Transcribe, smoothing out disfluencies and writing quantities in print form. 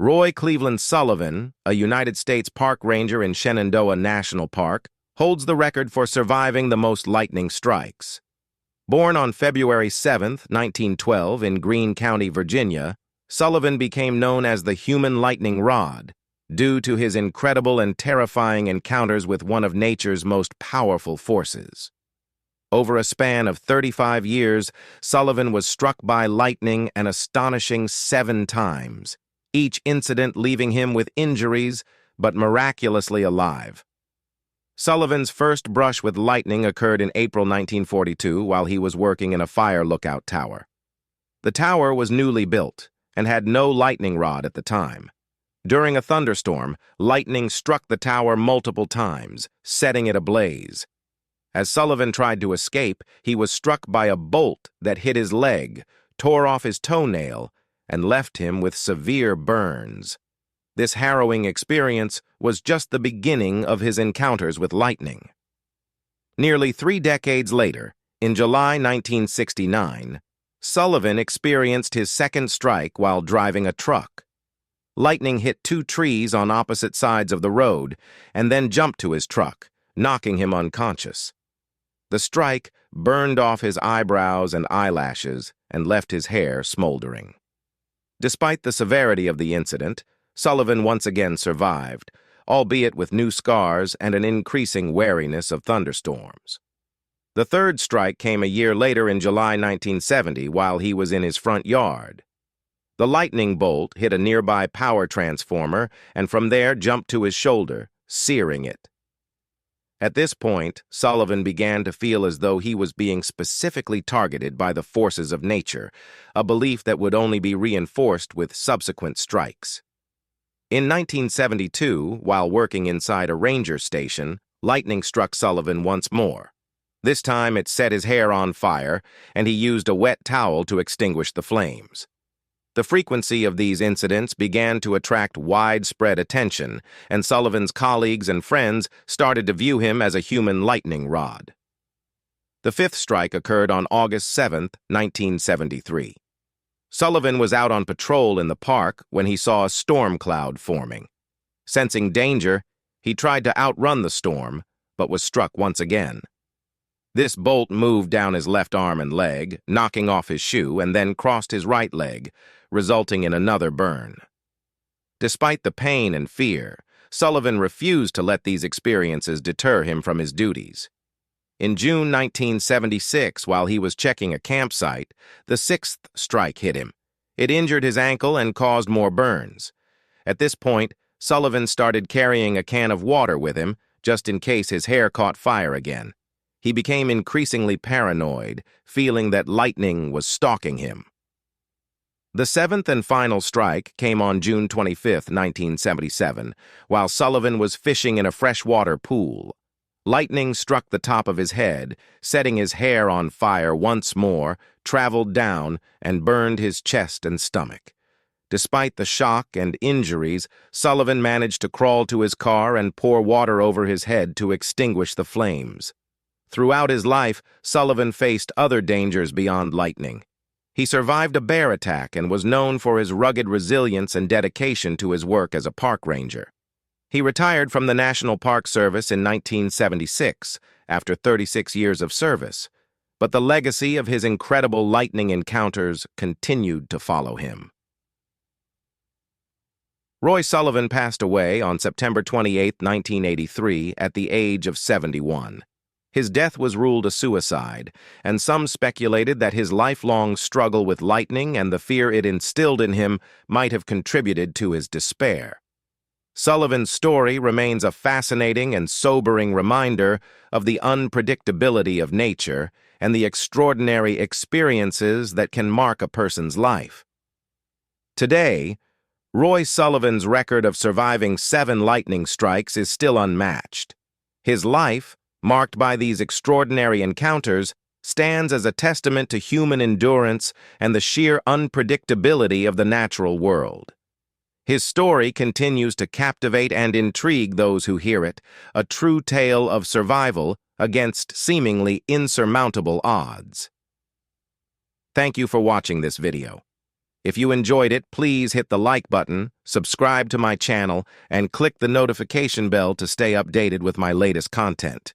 Roy Cleveland Sullivan, a United States park ranger in Shenandoah National Park, holds the record for surviving the most lightning strikes. Born on February 7, 1912, in Greene County, Virginia, Sullivan became known as the human lightning rod due to his incredible and terrifying encounters with one of nature's most powerful forces. Over a span of 35 years, Sullivan was struck by lightning an astonishing 7 times, each incident leaving him with injuries but miraculously alive. Sullivan's first brush with lightning occurred in April 1942 while he was working in a fire lookout tower. The tower was newly built and had no lightning rod at the time. During a thunderstorm, lightning struck the tower multiple times, setting it ablaze. As Sullivan tried to escape, he was struck by a bolt that hit his leg, tore off his toenail, and left him with severe burns. This harrowing experience was just the beginning of his encounters with lightning. Nearly 3 decades later, in July 1969, Sullivan experienced his second strike while driving a truck. Lightning hit 2 trees on opposite sides of the road and then jumped to his truck, knocking him unconscious. The strike burned off his eyebrows and eyelashes and left his hair smoldering. Despite the severity of the incident, Sullivan once again survived, albeit with new scars and an increasing wariness of thunderstorms. The third strike came a year later in July 1970 while he was in his front yard. The lightning bolt hit a nearby power transformer and from there jumped to his shoulder, searing it. At this point, Sullivan began to feel as though he was being specifically targeted by the forces of nature, a belief that would only be reinforced with subsequent strikes. In 1972, while working inside a ranger station, lightning struck Sullivan once more. This time it set his hair on fire, and he used a wet towel to extinguish the flames. The frequency of these incidents began to attract widespread attention, and Sullivan's colleagues and friends started to view him as a human lightning rod. The 5th strike occurred on August 7, 1973. Sullivan was out on patrol in the park when he saw a storm cloud forming. Sensing danger, he tried to outrun the storm, but was struck once again. This bolt moved down his left arm and leg, knocking off his shoe, and then crossed his right leg, resulting in another burn. Despite the pain and fear, Sullivan refused to let these experiences deter him from his duties. In June 1976, while he was checking a campsite, the 6th strike hit him. It injured his ankle and caused more burns. At this point, Sullivan started carrying a can of water with him, just in case his hair caught fire again. He became increasingly paranoid, feeling that lightning was stalking him. The 7th and final strike came on June 25, 1977, while Sullivan was fishing in a freshwater pool. Lightning struck the top of his head, setting his hair on fire once more, traveled down, and burned his chest and stomach. Despite the shock and injuries, Sullivan managed to crawl to his car and pour water over his head to extinguish the flames. Throughout his life, Sullivan faced other dangers beyond lightning. He survived a bear attack and was known for his rugged resilience and dedication to his work as a park ranger. He retired from the National Park Service in 1976 after 36 years of service, but the legacy of his incredible lightning encounters continued to follow him. Roy Sullivan passed away on September 28, 1983, at the age of 71. His death was ruled a suicide, and some speculated that his lifelong struggle with lightning and the fear it instilled in him might have contributed to his despair. Sullivan's story remains a fascinating and sobering reminder of the unpredictability of nature and the extraordinary experiences that can mark a person's life. Today, Roy Sullivan's record of surviving 7 lightning strikes is still unmatched. His life, marked by these extraordinary encounters, stands as a testament to human endurance and the sheer unpredictability of the natural world. His story continues to captivate and intrigue those who hear it, a true tale of survival against seemingly insurmountable odds. Thank you for watching this video. If you enjoyed it, please hit the like button, subscribe to my channel, and click the notification bell to stay updated with my latest content.